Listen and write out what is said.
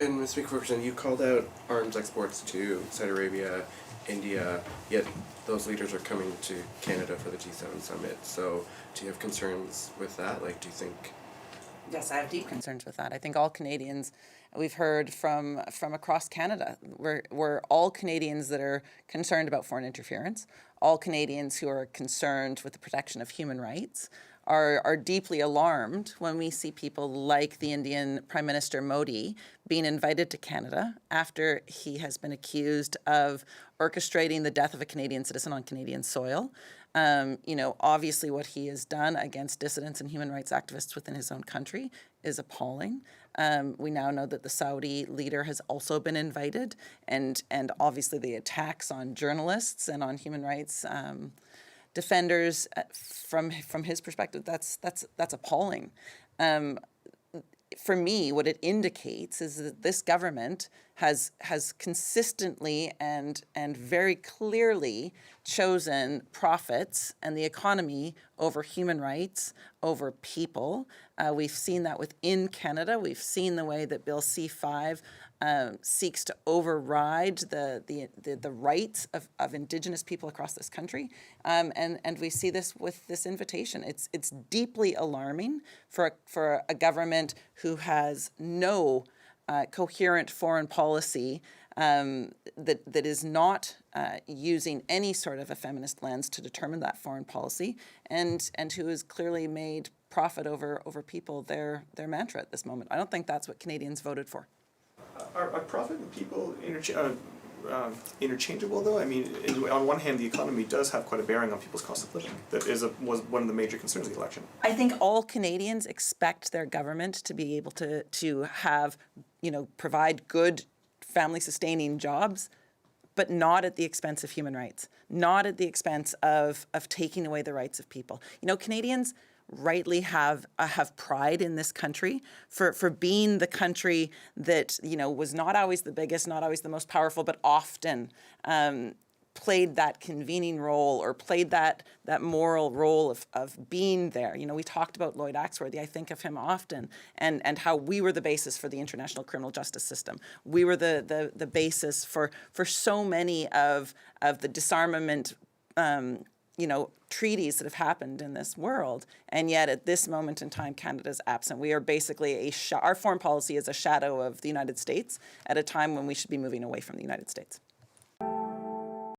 And Ms. McPherson, you called out arms exports to Saudi Arabia, India, yet those leaders are coming to Canada for the G7 summit. So do you have concerns with that? Like, do you think... Yes, I have deep concerns with that. I think all Canadians, we've heard from across Canada, we're all Canadians that are concerned about foreign interference, all Canadians who are concerned with the protection of human rights, are deeply alarmed when we see people like the Indian Prime Minister Modi being invited to Canada after he has been accused of orchestrating the death of a Canadian citizen on Canadian soil. Obviously what he has done against dissidents and human rights activists within his own country is appalling. We now know that the Saudi leader has also been invited, and obviously the attacks on journalists and on human rights defenders, from his perspective, that's appalling. For me, what it indicates is that this government has consistently and very clearly chosen profits and the economy over human rights, over people. We've seen that within Canada. We've seen the way that Bill C-5 seeks to override the rights of Indigenous people across this country, and we see this with this invitation. It's deeply alarming for a government who has no coherent foreign policy that is not using any sort of a feminist lens to determine that foreign policy, and who has clearly made profit over people their mantra at this moment. I don't think that's what Canadians voted for. Are profit and people interchangeable, though? I mean, on one hand, the economy does have quite a bearing on people's cost of living. That was one of the major concerns of the election. I think all Canadians expect their government to be able to have, provide good family-sustaining jobs, but not at the expense of human rights, not at the expense of taking away the rights of people. Canadians rightly have pride in this country for being the country that was not always the biggest, not always the most powerful, but often played that convening role or played that moral role of being there. We talked about Lloyd Axworthy. I think of him often, and how we were the basis for the international criminal justice system. We were the basis for so many of the disarmament treaties that have happened in this world, and yet at this moment in time, Canada's absent. We are basically our foreign policy is a shadow of the United States at a time when we should be moving away from the United States.